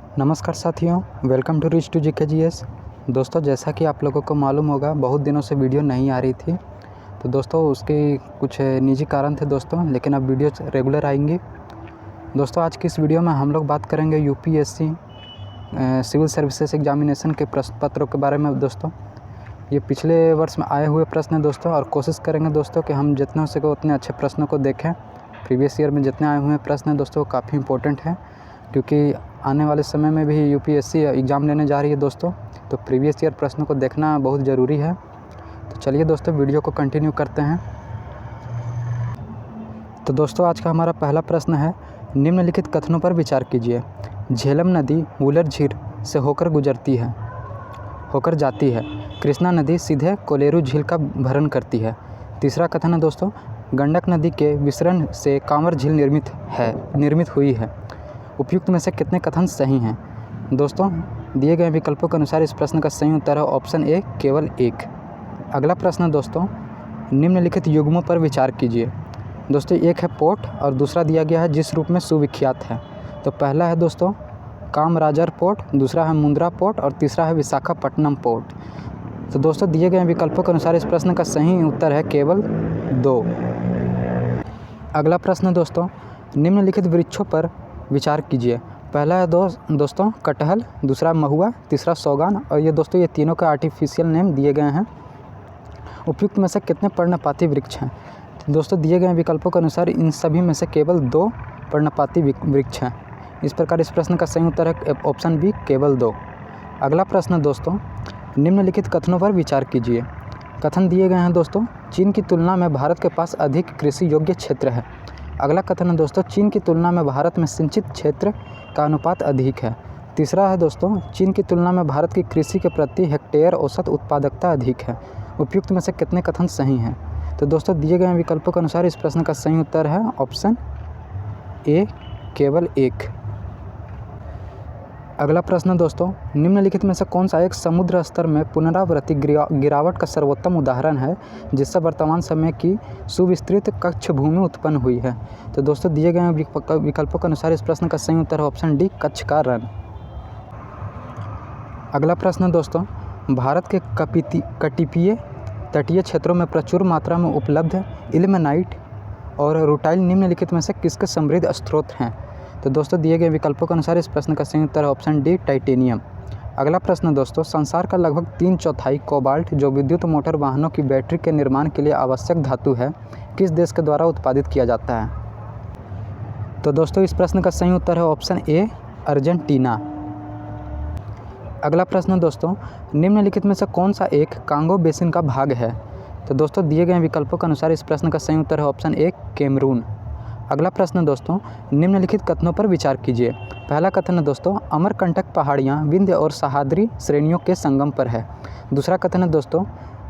नमस्कार साथियों, welcome to reach to GKGS। दोस्तों, जैसा कि आप लोगों को मालूम होगा, बहुत दिनों से वीडियो नहीं आ रही थी। तो दोस्तों उसके कुछ निजी कारण थे दोस्तों, लेकिन अब वीडियो रेगुलर आएंगी। दोस्तों आज की इस वीडियो में हम लोग बात करेंगे UPSC सिविल सर्विसेज एग्जामिनेशन के प्रश्न पत्रों के बारे में। दोस्तों ये पिछले वर्ष में आए हुए प्रश्न हैं दोस्तों, और कोशिश करेंगे दोस्तों कि हम जितना हो सके उतने अच्छे प्रश्नों को देखें। प्रीवियस ईयर में जितने आए हुए प्रश्न हैं दोस्तों काफ़ी इंपॉर्टेंट है, क्योंकि आने वाले समय में भी UPSC एग्ज़ाम लेने जा रही है दोस्तों, तो प्रीवियस ईयर प्रश्नों को देखना बहुत ज़रूरी है। तो चलिए दोस्तों वीडियो को कंटिन्यू करते हैं। तो दोस्तों आज का हमारा पहला प्रश्न है, निम्नलिखित कथनों पर विचार कीजिए। झेलम नदी वुलर झील से होकर जाती है। कृष्णा नदी सीधे कोलेरू झील का भरण करती है। तीसरा कथन है दोस्तों, गंडक नदी के विसरण से कांवर झील निर्मित हुई है। उपयुक्त में से कितने कथन सही हैं? दोस्तों दिए गए विकल्पों के अनुसार इस प्रश्न का सही उत्तर है ऑप्शन ए, केवल एक। अगला प्रश्न दोस्तों, निम्नलिखित युग्मों पर विचार कीजिए। दोस्तों एक है पोर्ट और दूसरा दिया गया है जिस रूप में सुविख्यात है। तो पहला है दोस्तों कामराजर पोर्ट, दूसरा है मुंद्रा पोर्ट और तीसरा है विशाखापट्टनम पोर्ट। तो दोस्तों दिए गए विकल्पों के अनुसार इस प्रश्न का सही उत्तर है केवल 2। अगला प्रश्न दोस्तों, निम्नलिखित वृक्षों पर विचार कीजिए। पहला है दोस्तों कटहल, दूसरा महुआ, तीसरा सौगान, और ये तीनों का आर्टिफिशियल नेम दिए गए हैं। उपयुक्त में से कितने पर्णपाती वृक्ष हैं? दोस्तों दिए गए विकल्पों के अनुसार इन सभी में से केवल 2 पर्णपाती वृक्ष हैं। इस प्रकार इस प्रश्न का सही उत्तर है ऑप्शन बी, केवल 2। अगला प्रश्न दोस्तों, निम्नलिखित कथनों पर विचार कीजिए। कथन दिए गए हैं दोस्तों, चीन की तुलना में भारत के पास अधिक कृषि योग्य क्षेत्र है। अगला कथन है दोस्तों, चीन की तुलना में भारत में सिंचित क्षेत्र का अनुपात अधिक है। तीसरा है दोस्तों, चीन की तुलना में भारत की कृषि के प्रति हेक्टेयर औसत उत्पादकता अधिक है। उपयुक्त में से कितने कथन सही हैं? तो दोस्तों दिए गए विकल्पों के अनुसार इस प्रश्न का सही उत्तर है ऑप्शन ए, केवल 1। अगला प्रश्न दोस्तों, निम्नलिखित में से कौन सा एक समुद्र स्तर में पुनरावृत्ति गिरावट का सर्वोत्तम उदाहरण है जिससे वर्तमान समय की सुविस्तृत कच्छ भूमि उत्पन्न हुई है? तो दोस्तों दिए गए विकल्पों के अनुसार इस प्रश्न का सही उत्तर है ऑप्शन डी, कच्छ का रण। अगला प्रश्न दोस्तों, भारत के कटिपीय तटीय क्षेत्रों में प्रचुर मात्रा में उपलब्ध इल्मेनाइट और रूटाइल निम्नलिखित में से किसके समृद्ध स्रोत हैं? तो दोस्तों दिए गए विकल्पों के अनुसार इस प्रश्न का सही उत्तर है ऑप्शन डी, टाइटेनियम। अगला प्रश्न दोस्तों, संसार का लगभग 3/4 कोबाल्ट जो विद्युत मोटर वाहनों की बैटरी के निर्माण के लिए आवश्यक धातु है, किस देश के द्वारा उत्पादित किया जाता है? तो दोस्तों इस प्रश्न का सही उत्तर है ऑप्शन ए, अर्जेंटीना। अगला प्रश्न दोस्तों, निम्नलिखित में से कौन सा एक कांगो बेसिन का भाग है? तो दोस्तों दिए गए विकल्पों के अनुसार इस प्रश्न का सही उत्तर है ऑप्शन ए, कैमरून। अगला प्रश्न दोस्तों, निम्नलिखित कथनों पर विचार कीजिए। पहला कथन है दोस्तों, अमरकंटक पहाड़ियाँ विंध्य और सह्याद्री श्रेणियों के संगम पर है। दूसरा कथन है दोस्तों,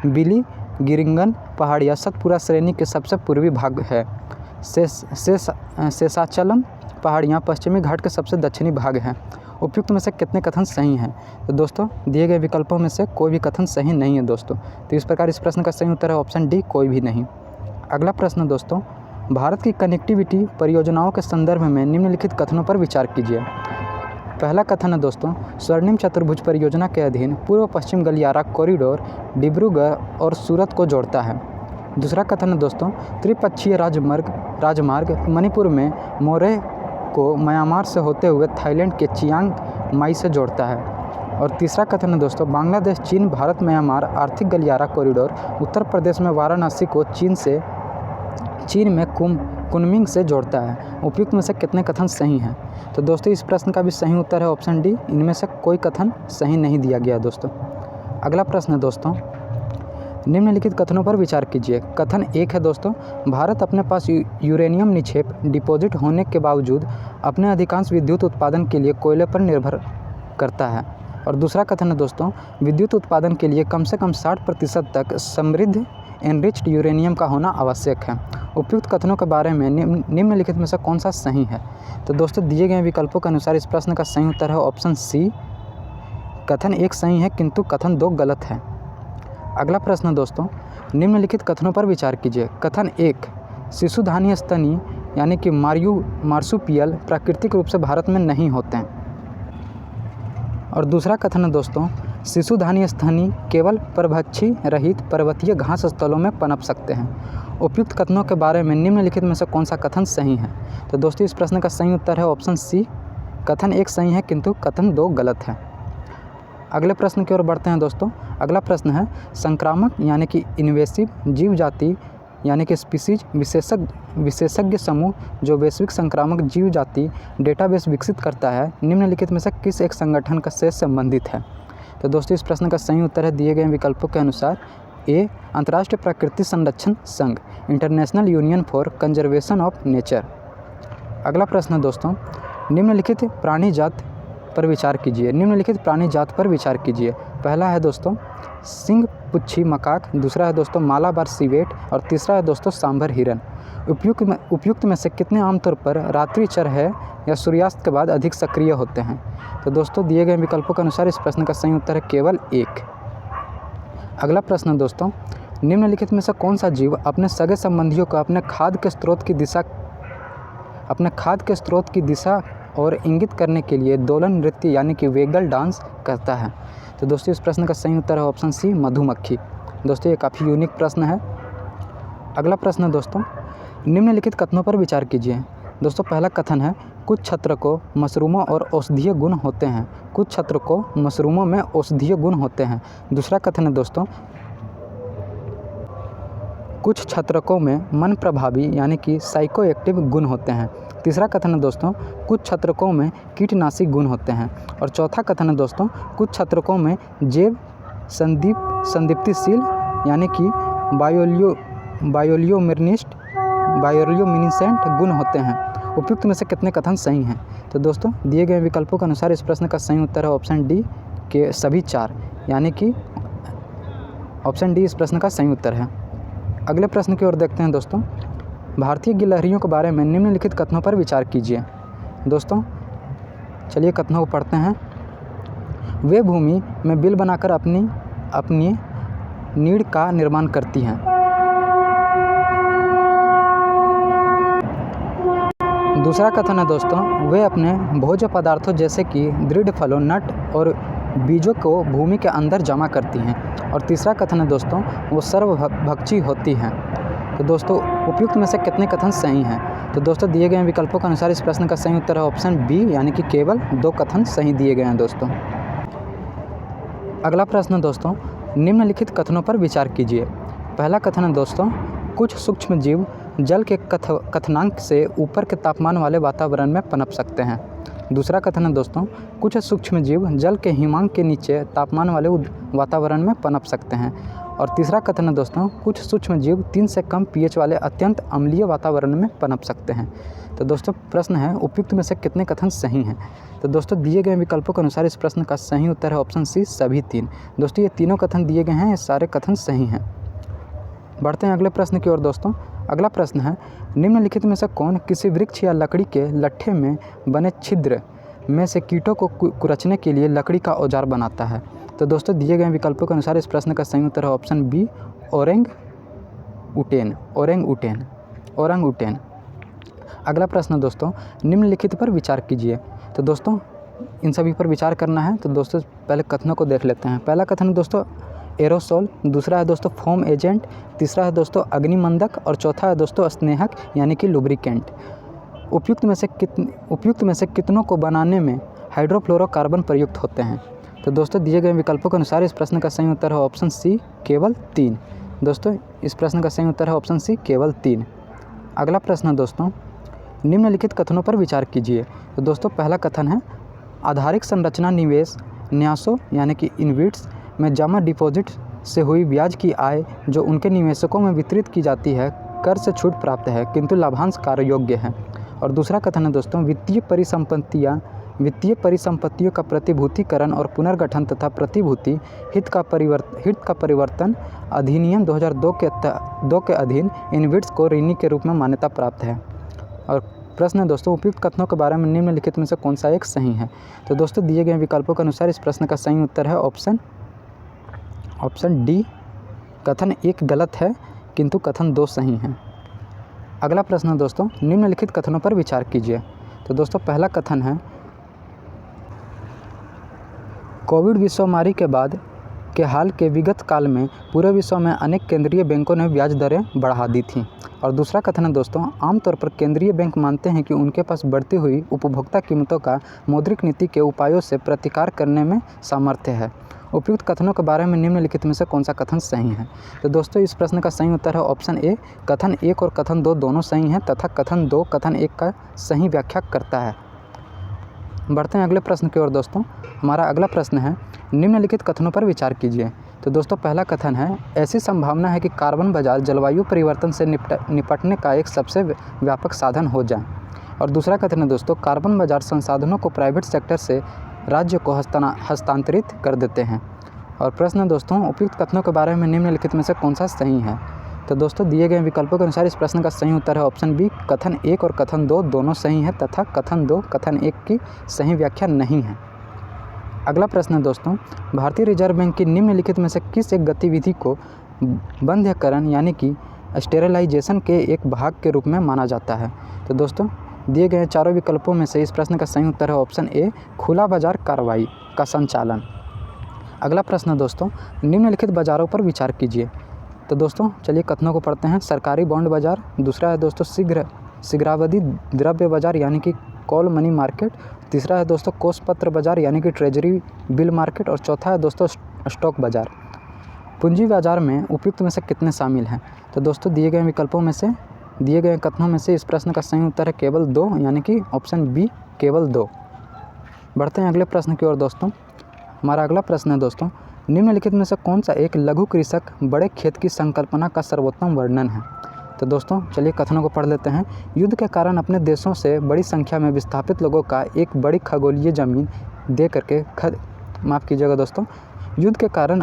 बिलिगिरिंगन पहाड़ियाँ सतपुरा श्रेणी के सबसे पूर्वी भाग है। शेषाचलम पहाड़ियाँ पश्चिमी घाट के सबसे दक्षिणी भाग हैं। उपयुक्त में से कितने कथन सही हैं? तो दोस्तों दिए गए विकल्पों में से कोई भी कथन सही नहीं है दोस्तों। तो इस प्रकार इस प्रश्न का सही उत्तर है ऑप्शन डी, कोई भी नहीं। अगला प्रश्न दोस्तों, भारत की कनेक्टिविटी परियोजनाओं के संदर्भ में निम्नलिखित कथनों पर विचार कीजिए। पहला कथन है दोस्तों, स्वर्णिम चतुर्भुज परियोजना के अधीन पूर्व पश्चिम गलियारा कॉरिडोर डिब्रूगढ़ और सूरत को जोड़ता है। दूसरा कथन है दोस्तों, त्रिपक्षीय राजमार्ग मणिपुर में मोरे को म्यांमार से होते हुए थाईलैंड के चियांग माई से जोड़ता है। और तीसरा कथन है दोस्तों, बांग्लादेश चीन भारत म्यांमार आर्थिक गलियारा कॉरिडोर उत्तर प्रदेश में वाराणसी को चीन में कुनमिंग से जोड़ता है। उपयुक्त में से कितने कथन सही हैं? तो दोस्तों इस प्रश्न का भी सही उत्तर है ऑप्शन डी, इनमें से कोई कथन सही नहीं दिया गया दोस्तों। अगला प्रश्न दोस्तों, निम्नलिखित कथनों पर विचार कीजिए। कथन 1 है दोस्तों, भारत अपने पास यूरेनियम निक्षेप डिपॉजिट होने के बावजूद अपने अधिकांश विद्युत उत्पादन के लिए कोयले पर निर्भर करता है। और दूसरा कथन है दोस्तों, विद्युत उत्पादन के लिए कम से कम 60% तक समृद्ध एनरिच्ड यूरेनियम का होना आवश्यक है। उपयुक्त कथनों के बारे में निम्नलिखित में से कौन सा सही है? तो दोस्तों दिए गए विकल्पों के अनुसार इस प्रश्न का सही उत्तर है ऑप्शन सी, कथन 1 सही है किंतु कथन 2 गलत है। अगला प्रश्न दोस्तों, निम्नलिखित कथनों पर विचार कीजिए। कथन 1, शिशुधानी स्तनी यानी कि मार्सुपियल प्राकृतिक रूप से भारत में नहीं होते हैं। और दूसरा कथन है दोस्तों, शिशुधानी स्तनी केवल परभक्षी रहित पर्वतीय घास स्थलों में पनप सकते हैं। उपयुक्त कथनों के बारे में निम्नलिखित में से कौन सा कथन सही है? तो दोस्तों इस प्रश्न का सही उत्तर है ऑप्शन सी, कथन 1 सही है किंतु कथन 2 गलत है। अगले प्रश्न की ओर बढ़ते हैं दोस्तों। अगला प्रश्न है, संक्रामक यानी कि इन्वेसिव जीव जाति यानी कि स्पीसीज विशेषज्ञ समूह जो वैश्विक संक्रामक जीव जाति डेटाबेस विकसित करता है, निम्नलिखित में से किस एक संगठन का से संबंधित है? तो दोस्तों इस प्रश्न का सही उत्तर है दिए गए विकल्पों के अनुसार ए, अंतर्राष्ट्रीय प्रकृति संरक्षण संघ, international union for conservation of nature. अगला प्रश्न दोस्तों, निम्नलिखित प्राणी जात पर विचार कीजिए। निम्नलिखित प्राणी जात पर विचार कीजिए। पहला है दोस्तों सिंह पुच्छी मकाक, दूसरा है दोस्तों मालाबार सिवेट और तीसरा है दोस्तों सांभर हिरन। उपयुक्त में से कितने आमतौर पर रात्रिचर है या सूर्यास्त के बाद अधिक सक्रिय होते हैं? तो दोस्तों दिए गए विकल्पों के अनुसार इस प्रश्न का सही उत्तर है केवल 1। अगला प्रश्न दोस्तों, निम्नलिखित में से कौन सा जीव अपने सगे संबंधियों को अपने खाद्य के स्रोत की दिशा और इंगित करने के लिए दोलन नृत्य यानी कि वेगल डांस करता है? तो दोस्तों इस प्रश्न का सही उत्तर है ऑप्शन सी, मधुमक्खी। दोस्तों ये काफ़ी यूनिक प्रश्न है। अगला प्रश्न दोस्तों, निम्नलिखित कथनों पर विचार कीजिए। दोस्तों पहला कथन है, कुछ छत्र को मशरूमों और औषधीय गुण होते हैं। कुछ छत्र को मशरूमों में औषधीय गुण होते हैं। दूसरा कथन है दोस्तों, कुछ छत्रकों में मन प्रभावी यानी कि साइको एक्टिव गुण होते हैं। तीसरा कथन है दोस्तों, कुछ छत्रकों में कीटनाशी गुण होते हैं। और चौथा कथन है दोस्तों, कुछ छत्रकों में जैव संदीप्तिशील यानी कि बायोल्यूमिनेसेंट गुण होते हैं। उपयुक्त में से कितने कथन सही हैं? तो दोस्तों दिए गए विकल्पों के अनुसार इस प्रश्न का सही उत्तर है ऑप्शन डी के सभी 4, यानी कि ऑप्शन डी इस प्रश्न का सही उत्तर है। अगले प्रश्न की ओर देखते हैं दोस्तों। भारतीय गिलहरियों के बारे में निम्नलिखित कथनों पर विचार कीजिए। दोस्तों चलिए कथनों को पढ़ते हैं। वे भूमि में बिल बनाकर अपनी नीड़ का निर्माण करती हैं। दूसरा कथन है दोस्तों, वे अपने भोज्य पदार्थों जैसे कि दृढ़ फलों, नट और बीजों को भूमि के अंदर जमा करती हैं। और तीसरा कथन है दोस्तों, वो सर्वभक्षी होती हैं। तो दोस्तों उपयुक्त में से कितने कथन सही हैं? तो दोस्तों दिए गए विकल्पों के अनुसार इस प्रश्न का सही उत्तर है ऑप्शन बी, यानी कि केवल 2 कथन सही दिए गए हैं दोस्तों। अगला प्रश्न दोस्तों, निम्नलिखित कथनों पर विचार कीजिए। पहला कथन है दोस्तों, कुछ सूक्ष्म जीव जल के कथनांक से ऊपर के तापमान वाले वातावरण में पनप सकते हैं। दूसरा कथन है दोस्तों, कुछ सूक्ष्म जीव जल के हिमांक के नीचे तापमान वाले वातावरण में पनप सकते हैं। और तीसरा कथन है दोस्तों, कुछ सूक्ष्म जीव 3 से कम pH वाले अत्यंत अम्लीय वातावरण में पनप सकते हैं। तो दोस्तों प्रश्न है, उपयुक्त में से कितने कथन सही हैं? तो दोस्तों दिए गए विकल्पों के अनुसार इस प्रश्न का सही उत्तर है ऑप्शन सी, सभी 3। दोस्तों ये तीनों कथन दिए गए हैं, ये सारे कथन सही हैं। बढ़ते हैं अगले प्रश्न की ओर दोस्तों। अगला प्रश्न है, निम्नलिखित में से कौन किसी वृक्ष या लकड़ी के लट्ठे में बने छिद्र में से कीटों को कुचलने के लिए लकड़ी का औजार बनाता है? तो दोस्तों दिए गए विकल्पों के अनुसार इस प्रश्न का सही उत्तर है ऑप्शन बी, ओरंग उटेन। अगला प्रश्न दोस्तों, निम्नलिखित पर विचार कीजिए। तो दोस्तों इन सभी पर विचार करना है। तो दोस्तों पहले कथनों को देख लेते हैं। पहला कथन दोस्तों एरोसोल, दूसरा है दोस्तों फोम एजेंट, तीसरा है दोस्तों अग्निमंदक और चौथा है दोस्तों स्नेहक यानी कि लुब्रिकेंट। उपयुक्त में से कितनों को बनाने में हाइड्रोफ्लोरोकार्बन प्रयुक्त होते हैं? तो दोस्तों दिए गए विकल्पों के अनुसार इस प्रश्न का सही उत्तर है ऑप्शन सी, केवल 3। दोस्तों इस प्रश्न का सही उत्तर है ऑप्शन सी, केवल 3। अगला प्रश्न दोस्तों, निम्नलिखित कथनों पर विचार कीजिए। तो दोस्तों पहला कथन है, आधारिक संरचना निवेश न्यासों यानी कि इन्विट्स में जमा डिपॉजिट से हुई ब्याज की आय जो उनके निवेशकों में वितरित की जाती है कर से छूट प्राप्त है किंतु लाभांश कार्य योग्य है। और दूसरा कथन है दोस्तों, वित्तीय परिसंपत्तियों का प्रतिभूतिकरण और पुनर्गठन तथा प्रतिभूति हित का परिवर्तन अधिनियम 2002 के अधीन इन्विट्स को ऋणी के रूप में मान्यता प्राप्त है। और प्रश्न है दोस्तों, उपयुक्त कथनों के बारे में निम्नलिखित में से कौन सा एक सही है? तो दोस्तों दिए गए विकल्पों के अनुसार इस प्रश्न का सही उत्तर है ऑप्शन डी, कथन 1 गलत है किंतु कथन 2 सही हैं। अगला प्रश्न दोस्तों, निम्नलिखित कथनों पर विचार कीजिए। तो दोस्तों पहला कथन है, कोविड विश्वमारी के बाद के हाल के विगत काल में पूरे विश्व में अनेक केंद्रीय बैंकों ने ब्याज दरें बढ़ा दी थीं। और दूसरा कथन है दोस्तों, आमतौर पर केंद्रीय बैंक मानते हैं कि उनके पास बढ़ती हुई उपभोक्ता कीमतों का मौद्रिक नीति के उपायों से प्रतिकार करने में सामर्थ्य है। उपयुक्त कथनों के बारे में निम्नलिखित में से कौन सा कथन सही है? तो दोस्तों इस प्रश्न का सही उत्तर है ऑप्शन ए। कथन 1 और कथन 2 दोनों सही हैं तथा कथन 2 कथन 1 का सही व्याख्या करता है। बढ़ते हैं अगले प्रश्न की ओर दोस्तों। हमारा अगला प्रश्न है, निम्नलिखित कथनों पर विचार कीजिए। तो दोस्तों पहला कथन है, ऐसी संभावना है कि कार्बन बाजार जलवायु परिवर्तन से निपटने का एक सबसे व्यापक साधन हो जाए। और दूसरा कथन है दोस्तों, कार्बन बाजार संसाधनों को प्राइवेट सेक्टर से राज्य को हस्तांतरित कर देते हैं। और प्रश्न दोस्तों, उपयुक्त कथनों के बारे में निम्नलिखित में से कौन सा सही है? तो दोस्तों दिए गए विकल्पों के अनुसार इस प्रश्न का सही उत्तर है ऑप्शन बी। कथन 1 और कथन 2 दोनों सही हैं तथा कथन 2 कथन 1 की सही व्याख्या नहीं है। अगला प्रश्न है दोस्तों, भारतीय रिजर्व बैंक की निम्नलिखित में से किस एक गतिविधि को बंध्यकरण यानी कि स्टेरिलाइजेशन के एक भाग के रूप में माना जाता है? तो दोस्तों दिए गए चारों विकल्पों में से इस प्रश्न का सही उत्तर है ऑप्शन ए, खुला बाजार कार्रवाई का संचालन। अगला प्रश्न है दोस्तों, निम्नलिखित बाजारों पर विचार कीजिए। तो दोस्तों चलिए कथनों को पढ़ते हैं। सरकारी बॉन्ड बाजार, दूसरा है दोस्तों शीघ्रावधि द्रव्य बाजार यानी कि कॉल मनी मार्केट, तीसरा है दोस्तों कोष पत्र बाजार यानी कि ट्रेजरी बिल मार्केट, और चौथा है दोस्तों स्टॉक बाजार। पूंजी बाजार में उपयुक्त में से कितने शामिल हैं? तो दोस्तों दिए गए विकल्पों में से दिए गए कथनों में से इस प्रश्न का सही उत्तर है केवल 2 यानी कि ऑप्शन बी केवल 2। बढ़ते हैं अगले प्रश्न की ओर दोस्तों। हमारा अगला प्रश्न है दोस्तों, निम्नलिखित में से कौन सा एक लघु कृषक बड़े खेत की संकल्पना का सर्वोत्तम वर्णन है? तो दोस्तों चलिए कथनों को पढ़ लेते हैं। युद्ध के कारण अपने देशों से बड़ी संख्या में विस्थापित लोगों का एक बड़ी खगोलीय जमीन दे करके माफ़ कीजिएगा दोस्तों, युद्ध के कारण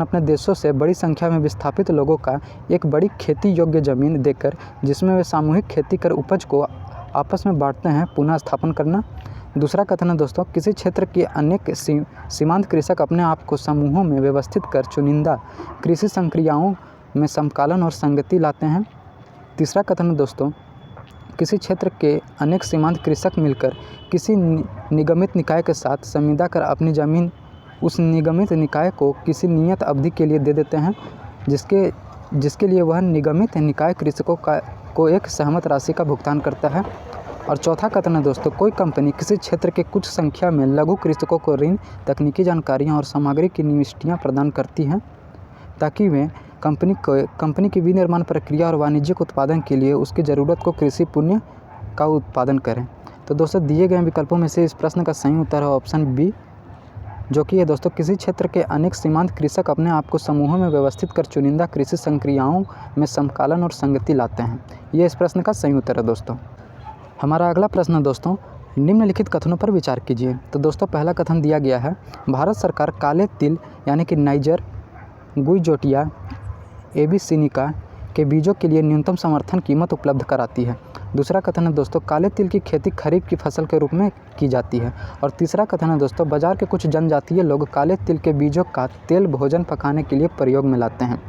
अपने देशों से बड़ी संख्या में विस्थापित लोगों का एक बड़ी खेती योग्य ज़मीन देकर जिसमें वे सामूहिक खेती कर उपज को आपस में बांटते हैं, पुनः स्थापन करना। दूसरा कथन है दोस्तों, किसी क्षेत्र के अनेक सीमांत कृषक अपने आप को समूहों में व्यवस्थित कर चुनिंदा कृषि संक्रियाओं में समकालन और संगति लाते हैं। तीसरा कथन है दोस्तों, किसी क्षेत्र के अनेक सीमांत कृषक मिलकर किसी निगमित निकाय के साथ संविदा कर अपनी ज़मीन उस निगमित निकाय को किसी नियत अवधि के लिए दे देते हैं, जिसके लिए वह निगमित निकाय कृषकों को एक सहमत राशि का भुगतान करता है। और चौथा कथन है दोस्तों, कोई कंपनी किसी क्षेत्र के कुछ संख्या में लघु कृषकों को ऋण, तकनीकी जानकारियाँ और सामग्री की निविष्टियाँ प्रदान करती हैं ताकि वे कंपनी की विनिर्माण प्रक्रिया और वाणिज्यिक उत्पादन के लिए उसकी ज़रूरत को कृषि पुण्य का उत्पादन करें। तो दोस्तों दिए गए विकल्पों में से इस प्रश्न का सही उत्तर है ऑप्शन बी, जो कि है दोस्तों किसी क्षेत्र के अनेक सीमांत कृषक अपने आप को समूहों में व्यवस्थित कर चुनिंदा कृषि संक्रियाओं में समकालन और संगति लाते हैं। ये इस प्रश्न का सही उत्तर है दोस्तों। हमारा अगला प्रश्न है दोस्तों, निम्नलिखित कथनों पर विचार कीजिए। तो दोस्तों पहला कथन दिया गया है, भारत सरकार काले तिल यानी कि नाइजर, गुइजोटिया, एबिसिनिका के बीजों के लिए न्यूनतम समर्थन कीमत उपलब्ध कराती है। दूसरा कथन है दोस्तों, काले तिल की खेती खरीफ की फसल के रूप में की जाती है। और तीसरा कथन है दोस्तों, बाजार के कुछ जनजातीय लोग काले तिल के बीजों का तेल भोजन पकाने के लिए प्रयोग में लाते हैं।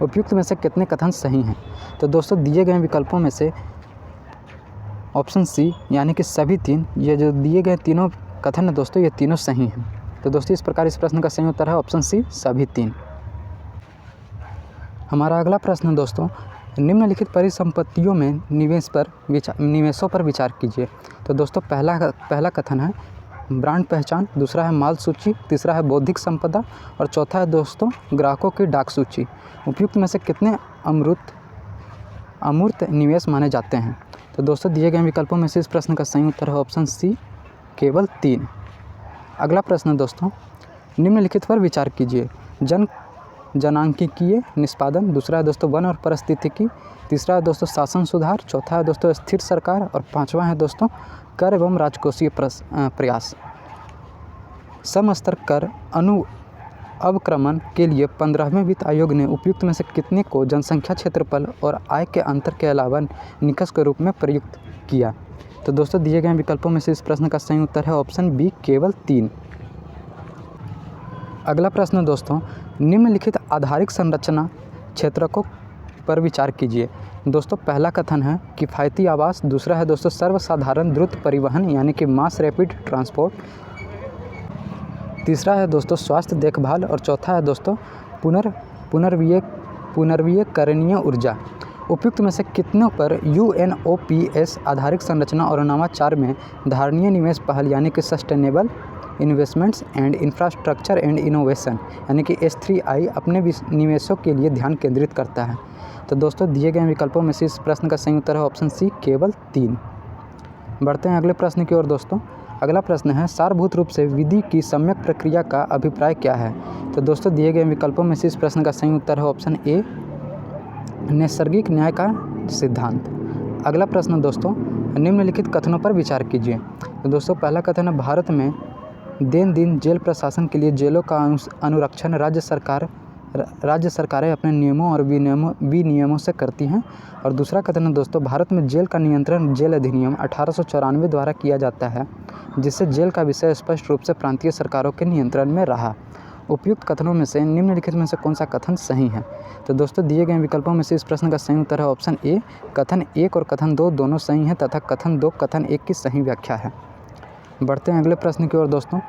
उपयुक्त में से कितने कथन सही हैं? तो दोस्तों दिए गए विकल्पों में से ऑप्शन सी यानी कि सभी 3, ये जो दिए गए तीनों कथन है दोस्तों ये तीनों सही हैं। तो दोस्तों इस प्रकार इस प्रश्न का सही उत्तर है ऑप्शन सी सभी 3। हमारा अगला प्रश्न दोस्तों, निम्नलिखित परिसंपत्तियों में निवेशों पर विचार कीजिए। तो दोस्तों पहला कथन है ब्रांड पहचान, दूसरा है माल सूची, तीसरा है बौद्धिक संपदा और चौथा है दोस्तों ग्राहकों की डाक सूची। उपयुक्त में से कितने अमूर्त निवेश माने जाते हैं? तो दोस्तों दिए गए विकल्पों में से इस प्रश्न का सही उत्तर है ऑप्शन सी केवल 3। अगला प्रश्न दोस्तों, निम्नलिखित पर विचार कीजिए। जनांकीय निष्पादन, दूसरा है दोस्तों वन और परिस्थितिकी, तीसरा है दोस्तों शासन सुधार, चौथा है दोस्तों स्थिर सरकार और पांचवा है दोस्तों कर एवं राजकोषीय प्रयास। समस्तर कर अवक्रमण के लिए 15वें वित्त आयोग ने उपयुक्त में से कितने को जनसंख्या, क्षेत्रफल और आय के अंतर के अलावा निकष के रूप में प्रयुक्त किया? तो दोस्तों दिए गए विकल्पों में से इस प्रश्न का सही उत्तर है ऑप्शन बी केवल 3। अगला प्रश्न दोस्तों, निम्नलिखित आधारिक संरचना क्षेत्रकों पर विचार कीजिए। दोस्तों पहला कथन है किफ़ायती आवास, दूसरा है दोस्तों सर्वसाधारण द्रुत परिवहन यानी कि मास रैपिड ट्रांसपोर्ट, तीसरा है दोस्तों स्वास्थ्य देखभाल और चौथा है दोस्तों पुनर्नवीकरणीय ऊर्जा। उपयुक्त में से कितनों पर UNOPS आधारित संरचना और नवाचार में धारणीय निवेश पहल यानी कि sustainable investments and infrastructure and innovation यानी कि S3I अपने निवेशों के लिए ध्यान केंद्रित करता है? तो दोस्तों दिए गए विकल्पों में से इस प्रश्न का सही उत्तर है ऑप्शन सी केवल 3। बढ़ते हैं अगले प्रश्न की ओर दोस्तों। अगला प्रश्न है सारभूत रूप से विधि की सम्यक प्रक्रिया का अभिप्राय क्या है? तो दोस्तों दिए गए विकल्पों में से इस प्रश्न का सही उत्तर है ऑप्शन ए नैसर्गिक न्याय का सिद्धांत। अगला प्रश्न दोस्तों निम्नलिखित कथनों पर विचार कीजिए। तो दोस्तों पहला कथन है भारत में दिन जेल प्रशासन के लिए जेलों का अनुरक्षण राज्य सरकारें अपने नियमों और विनियमों से करती हैं। और दूसरा कथन है दोस्तों भारत में जेल का नियंत्रण जेल अधिनियम 1894 द्वारा किया जाता है, जिससे जेल का विषय स्पष्ट रूप से प्रांतीय सरकारों के नियंत्रण में रहा। उपयुक्त कथनों में से निम्नलिखित में से कौन सा कथन सही है? तो दोस्तों दिए गए विकल्पों में से इस प्रश्न का सही उत्तर है ऑप्शन ए कथन 1 और कथन 2 दोनों सही हैं तथा कथन 2 कथन 1 की सही व्याख्या है। बढ़ते हैं अगले प्रश्न की ओर दोस्तों।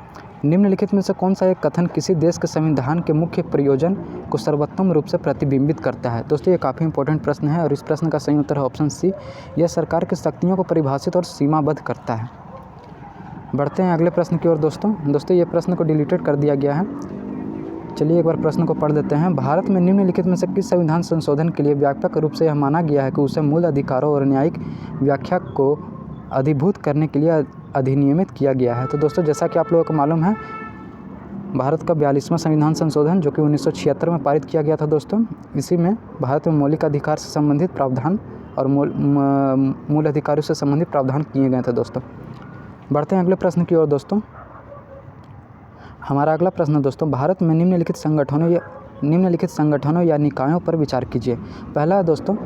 निम्नलिखित में से कौन सा एक कथन किसी देश के संविधान के मुख्य प्रयोजन को सर्वोत्तम रूप से प्रतिबिंबित करता है? दोस्तों ये काफ़ी इंपॉर्टेंट प्रश्न है और इस प्रश्न का सही उत्तर है ऑप्शन सी यह सरकार की शक्तियों को परिभाषित और सीमाबद्ध करता है। बढ़ते हैं अगले प्रश्न की ओर दोस्तों। ये प्रश्न को डिलीटेड कर दिया गया है। चलिए एक बार प्रश्न को पढ़ देते हैं। भारत में निम्नलिखित में से किस संविधान संशोधन के लिए व्यापक रूप से यह माना गया है कि उसे मूल अधिकारों और न्यायिक व्याख्या को अधिभूत करने के लिए अधिनियमित किया गया है? तो दोस्तों जैसा कि आप लोगों को मालूम है भारत का 42वां संविधान संशोधन जो कि 1976 में पारित किया गया था दोस्तों, इसी में भारत में मौलिक अधिकार से संबंधित प्रावधान और मूल अधिकारों से संबंधित प्रावधान किए गए थे दोस्तों। बढ़ते हैं अगले प्रश्न की ओर दोस्तों। हमारा अगला प्रश्न दोस्तों भारत में निम्नलिखित संगठनों या निकायों पर विचार कीजिए। पहला है दोस्तों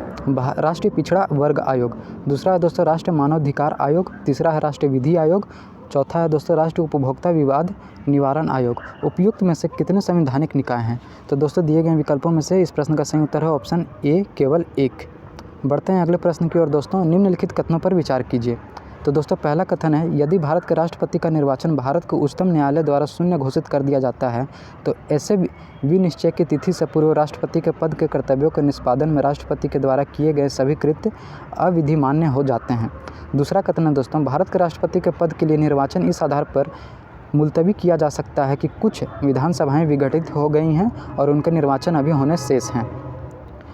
राष्ट्रीय पिछड़ा वर्ग आयोग, दूसरा है दोस्तों राष्ट्रीय मानवाधिकार आयोग, तीसरा है राष्ट्रीय विधि आयोग, चौथा है दोस्तों राष्ट्रीय उपभोक्ता विवाद निवारण आयोग। उपयुक्त में से कितने संवैधानिक निकाय हैं? तो दोस्तों दिए गए विकल्पों में से इस प्रश्न का सही उत्तर है ऑप्शन ए केवल 1। बढ़ते हैं अगले प्रश्न की ओर दोस्तों। निम्नलिखित कथनों पर विचार कीजिए। तो दोस्तों पहला कथन है यदि भारत के राष्ट्रपति का निर्वाचन भारत के उच्चतम न्यायालय द्वारा शून्य घोषित कर दिया जाता है तो ऐसे विनिश्चय की तिथि से पूर्व राष्ट्रपति के पद के कर्तव्यों के निष्पादन में राष्ट्रपति के द्वारा किए गए सभी कृत्य अविधिमान्य हो जाते हैं। दूसरा कथन है दोस्तों भारत के राष्ट्रपति के पद के लिए निर्वाचन इस आधार पर मुलतवी किया जा सकता है कि कुछ विधानसभाएं विघटित हो गई हैं और उनके निर्वाचन अभी होने शेष हैं।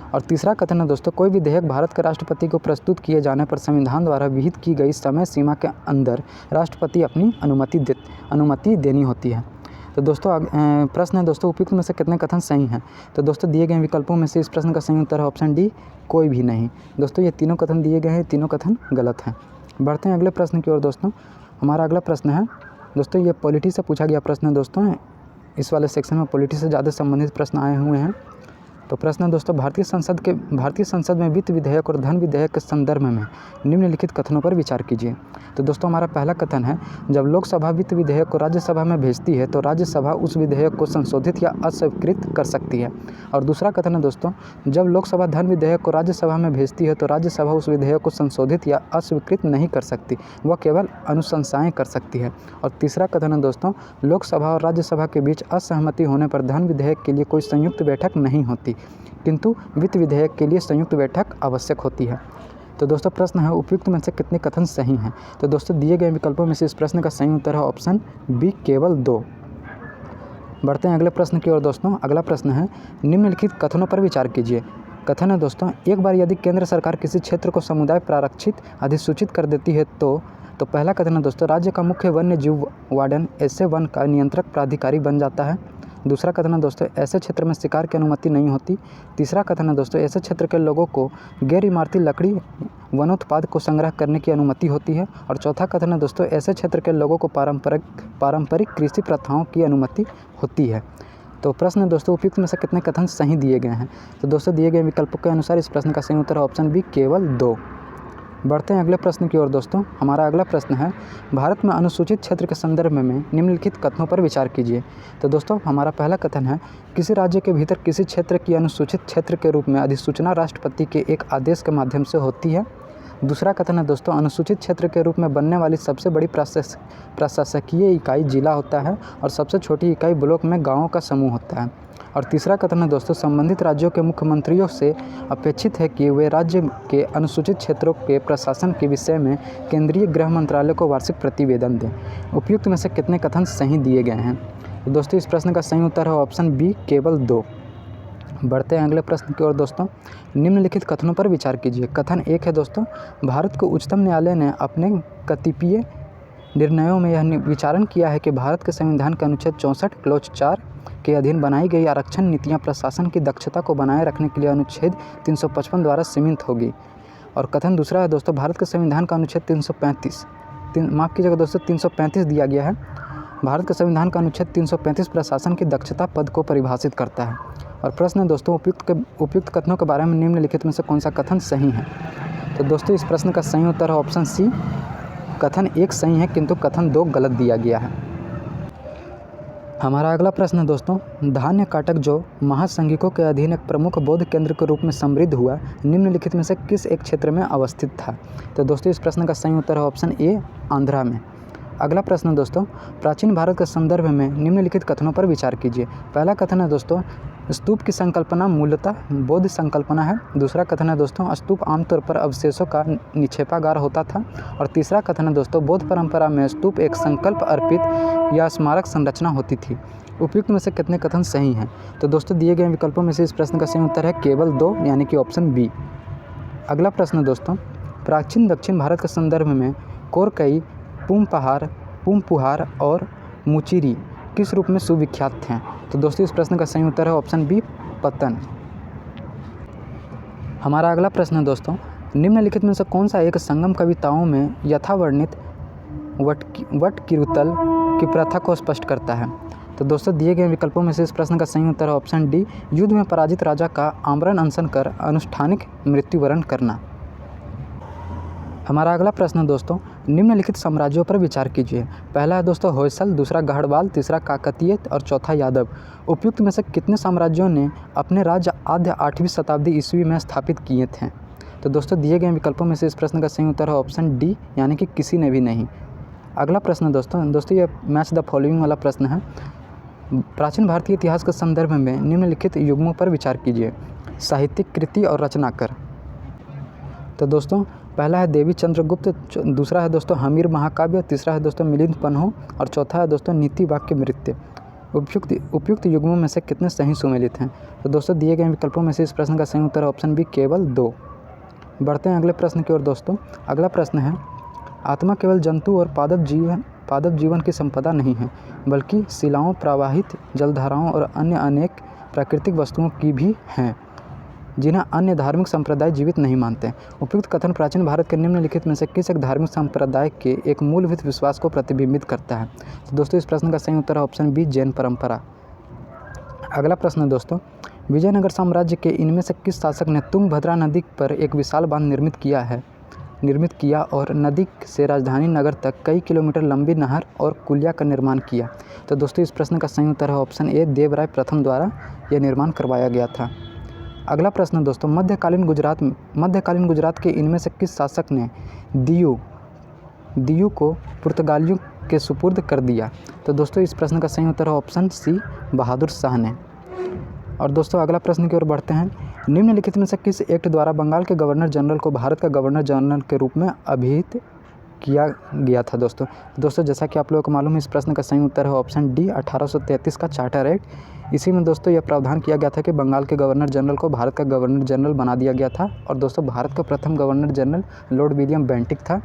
और तीसरा कथन है दोस्तों कोई विधेयक भारत के राष्ट्रपति को प्रस्तुत किए जाने पर संविधान द्वारा विहित की गई समय सीमा के अंदर राष्ट्रपति अपनी अनुमति देनी होती है। तो दोस्तों प्रश्न है दोस्तों उपयुक्त में से कितने कथन सही हैं? तो दोस्तों दिए गए विकल्पों में से इस प्रश्न का सही उत्तर है ऑप्शन डी कोई भी नहीं। दोस्तों ये तीनों कथन दिए गए हैं, तीनों कथन गलत हैं। बढ़ते हैं अगले प्रश्न की ओर दोस्तों। हमारा अगला प्रश्न है दोस्तों ये पॉलिटी से पूछा गया प्रश्न है दोस्तों। इस वाले सेक्शन में पॉलिटी से ज़्यादा संबंधित प्रश्न आए हुए हैं। तो प्रश्न है दोस्तों भारतीय संसद में वित्त विधेयक और धन विधेयक के संदर्भ में निम्नलिखित कथनों पर विचार कीजिए। तो दोस्तों हमारा पहला कथन है जब लोकसभा वित्त विधेयक को राज्यसभा में भेजती है तो राज्यसभा उस विधेयक को संशोधित या अस्वीकृत कर सकती है। और दूसरा कथन है दोस्तों जब लोकसभा धन विधेयक को राज्यसभा में भेजती है तो राज्यसभा उस विधेयक को संशोधित या अस्वीकृत नहीं कर सकती, वह केवल अनुशंसाएँ कर सकती है। और तीसरा कथन है दोस्तों लोकसभा और राज्यसभा के बीच असहमति होने पर धन विधेयक के लिए कोई संयुक्त बैठक नहीं होती, किंतु वित्त विधेयक के लिए संयुक्त बैठक आवश्यक होती है। तो दोस्तों प्रश्न है उपयुक्त में से कितने कथन सही हैं? तो दोस्तों दिए गए विकल्पों में से इस प्रश्न का सही उत्तर है ऑप्शन बी केवल 2। बढ़ते हैं अगले प्रश्न की ओर दोस्तों। अगला प्रश्न है निम्नलिखित कथनों पर विचार कीजिए। कथन है दोस्तों एक बार यदि केंद्र सरकार किसी क्षेत्र को समुदाय प्रारक्षित अधिसूचित कर देती है तो पहला कथन है दोस्तों राज्य का मुख्य वन्य जीव वार्डन ऐसे वन का नियंत्रक प्राधिकारी बन जाता है। दूसरा कथन है दोस्तों ऐसे क्षेत्र में शिकार की अनुमति नहीं होती। तीसरा कथन है दोस्तों ऐसे क्षेत्र के लोगों को गैर इमारती लकड़ी वनोत्पाद को संग्रह करने की अनुमति होती है। और चौथा कथन है दोस्तों ऐसे क्षेत्र के लोगों को पारंपरिक कृषि प्रथाओं की अनुमति होती है। तो प्रश्न है दोस्तों उपयुक्त में से कितने कथन सही दिए गए हैं? तो दोस्तों दिए गए विकल्पों के अनुसार इस प्रश्न का सही उत्तर है ऑप्शन बी केवल 2। बढ़ते हैं अगले प्रश्न की ओर दोस्तों। हमारा अगला प्रश्न है भारत में अनुसूचित क्षेत्र के संदर्भ में निम्नलिखित कथनों पर विचार कीजिए। तो दोस्तों हमारा पहला कथन है किसी राज्य के भीतर किसी क्षेत्र की अनुसूचित क्षेत्र के रूप में अधिसूचना राष्ट्रपति के एक आदेश के माध्यम से होती है। दूसरा कथन है दोस्तों, अनुसूचित क्षेत्र के रूप में बनने वाली सबसे बड़ी प्रशासकीय इकाई जिला होता है और सबसे छोटी इकाई ब्लॉक में गाँवों का समूह होता है। और तीसरा कथन है दोस्तों, संबंधित राज्यों के मुख्यमंत्रियों से अपेक्षित है कि वे राज्य के अनुसूचित क्षेत्रों के प्रशासन के विषय में केंद्रीय गृह मंत्रालय को वार्षिक प्रतिवेदन दें। उपयुक्त में से कितने कथन सही दिए गए हैं? तो दोस्तों इस प्रश्न का सही उत्तर है ऑप्शन बी, केवल 2। बढ़ते हैं अगले प्रश्न की ओर दोस्तों। निम्नलिखित कथनों पर विचार कीजिए। कथन 1 है दोस्तों, भारत को उच्चतम न्यायालय ने अपने कतिपय निर्णयों में यह विचारण किया है कि भारत के संविधान के अनुच्छेद 64 क्लॉज 4 के अधीन बनाई गई आरक्षण नीतियां प्रशासन की दक्षता को बनाए रखने के लिए अनुच्छेद 355 द्वारा सीमित होगी। और कथन दूसरा है दोस्तों, भारत के संविधान का अनुच्छेद 335 दिया गया है। भारत के संविधान का अनुच्छेद 335 प्रशासन की दक्षता पद को परिभाषित करता है। और प्रश्न है दोस्तों, उपयुक्त कथनों के बारे में निम्नलिखित में से कौन सा कथन सही है? तो दोस्तों इस प्रश्न का सही उत्तर है ऑप्शन सी, कथन 1 सही है किंतु कथन 2 गलत दिया गया है। हमारा अगला प्रश्न है दोस्तों, धान्य काटक जो महासंघिकों के अधीन एक प्रमुख बौद्ध केंद्र के रूप में समृद्ध हुआ, निम्नलिखित में से किस एक क्षेत्र में अवस्थित था? तो दोस्तों इस प्रश्न का सही उत्तर है ऑप्शन ए, आंध्रा में। अगला प्रश्न दोस्तों, प्राचीन भारत के संदर्भ में निम्नलिखित कथनों पर विचार कीजिए। पहला कथन है दोस्तों, स्तूप की संकल्पना मूलतः बौद्ध संकल्पना है। दूसरा कथन है दोस्तों, स्तूप आमतौर पर अवशेषों का निक्षेपागार होता था। और तीसरा कथन है दोस्तों, बौद्ध परंपरा में स्तूप एक संकल्प अर्पित या स्मारक संरचना होती थी। उपयुक्त में से कितने कथन सही हैं? तो दोस्तों दिए गए विकल्पों में से इस प्रश्न का सही उत्तर है केवल 2 यानी कि ऑप्शन बी। अगला प्रश्न दोस्तों, प्राचीन दक्षिण भारत के संदर्भ में कोरकई, पुमपुहार और मुचिरी किस रूप में सुविख्यात थे? तो दोस्तों इस प्रश्न का सही उत्तर है ऑप्शन बी, पतन। हमारा अगला प्रश्न है दोस्तों, निम्नलिखित में से कौन सा एक संगम कविताओं में यथावर्णित वटकिरुतल की प्रथा को स्पष्ट करता है? तो दोस्तों दिए गए विकल्पों में से इस प्रश्न का सही उत्तर है ऑप्शन डी, युद्ध में पराजित राजा का आमरण अनशन कर अनुष्ठानिक मृत्युवरण करना। हमारा अगला प्रश्न दोस्तों, निम्नलिखित साम्राज्यों पर विचार कीजिए। पहला है दोस्तों होयसल, दूसरा गढ़वाल, तीसरा काकतीय और चौथा यादव। उपयुक्त में से कितने साम्राज्यों ने अपने राज्य आद्य 8वीं शताब्दी ईस्वी में स्थापित किए थे? तो दोस्तों दिए गए विकल्पों में से इस प्रश्न का सही उत्तर है ऑप्शन डी, यानी कि किसी ने भी नहीं। अगला प्रश्न दोस्तों ये मैच द फॉलोइंग वाला प्रश्न है। प्राचीन भारतीय इतिहास के संदर्भ में निम्नलिखित युग्मों पर विचार कीजिए। साहित्यिक कृति और रचनाकर। तो दोस्तों पहला है देवी चंद्रगुप्त, दूसरा है दोस्तों हमीर महाकाव्य, तीसरा है दोस्तों मिलिंद पन्हो और चौथा है दोस्तों नीति वाक्य नृत्य। उपयुक्त युग्मों में से कितने सही सुमेलित हैं? तो दोस्तों दिए गए विकल्पों में से इस प्रश्न का सही उत्तर है ऑप्शन बी, केवल 2। बढ़ते हैं अगले प्रश्न की ओर दोस्तों। अगला प्रश्न है, आत्मा केवल जंतु और पादप जीवन की संपदा नहीं है, बल्कि शिलाओं, प्रवाहित जलधाराओं और अन्य अनेक प्राकृतिक वस्तुओं की भी हैं, जिन्हें अन्य धार्मिक संप्रदाय जीवित नहीं मानते। उपयुक्त कथन प्राचीन भारत के निम्नलिखित में से किस एक धार्मिक संप्रदाय के एक मूलभूत विश्वास को प्रतिबिंबित करता है? तो दोस्तों इस प्रश्न का सही उत्तर है ऑप्शन बी, जैन परंपरा। अगला प्रश्न दोस्तों, विजयनगर साम्राज्य के इनमें से किस शासक ने तुंगभद्रा नदी पर एक विशाल बांध निर्मित किया और नदी से राजधानी नगर तक कई किलोमीटर लंबी नहर और कुलिया का निर्माण किया? तो दोस्तों इस प्रश्न का सही उत्तर है ऑप्शन ए, देवराय प्रथम द्वारा यह निर्माण करवाया गया था। अगला प्रश्न दोस्तों, मध्यकालीन गुजरात के इनमें से किस शासक ने दीयू को पुर्तगालियों के सुपुर्द कर दिया? तो दोस्तों इस प्रश्न का सही उत्तर है ऑप्शन सी, बहादुर शाह ने। और दोस्तों अगला प्रश्न की ओर बढ़ते हैं। निम्नलिखित में से किस एक्ट द्वारा बंगाल के गवर्नर जनरल को भारत का गवर्नर जनरल के रूप में अभिहित किया गया था? दोस्तों जैसा कि आप लोगों को मालूम है, इस प्रश्न का सही उत्तर है ऑप्शन डी, 1833 का चार्टर एक्ट। इसी में दोस्तों यह प्रावधान किया गया था कि बंगाल के गवर्नर जनरल को भारत का गवर्नर जनरल बना दिया गया था। और दोस्तों भारत का प्रथम governor general Lord William Bentinck था।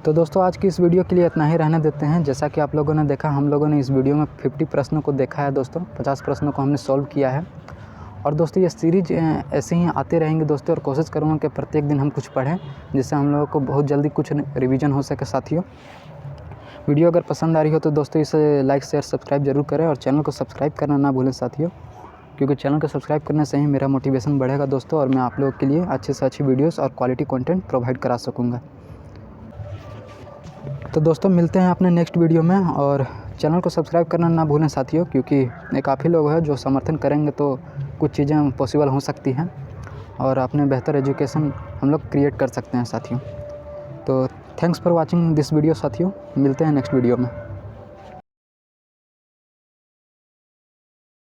तो दोस्तों आज की इस वीडियो के लिए इतना ही रहने देते हैं। जैसा कि आप लोगों ने देखा, हम लोगों ने इस वीडियो में 50 प्रश्नों को देखा है दोस्तों, 50 प्रश्नों को हमने सॉल्व किया है। और दोस्तों ये सीरीज ऐसे ही आते रहेंगे दोस्तों, और कोशिश करूँगा कि प्रत्येक दिन हम कुछ पढ़ें, जिससे हम लोगों को बहुत जल्दी कुछ रिवीजन हो सके। साथियों वीडियो अगर पसंद आ रही हो तो दोस्तों इसे लाइक शेयर सब्सक्राइब जरूर करें, और चैनल को सब्सक्राइब करना ना भूलें साथियों, क्योंकि चैनल को सब्सक्राइब करने से ही मेरा मोटिवेशन बढ़ेगा दोस्तों, और मैं आप लोगों के लिए अच्छे से अच्छी वीडियोस और क्वालिटी कंटेंट प्रोवाइड करा सकूँगा। तो दोस्तों मिलते हैं अपने नेक्स्ट वीडियो में, और चैनल को सब्सक्राइब करना ना भूलें साथियों, क्योंकि काफ़ी लोग हैं जो समर्थन करेंगे तो कुछ चीज़ें पॉसिबल हो सकती हैं। और अपने बेहतर एजुकेशन हम लोग क्रिएट कर सकते हैं साथियों। तो thanks for watching this video साथियों, मिलते हैं नेक्स्ट वीडियो में।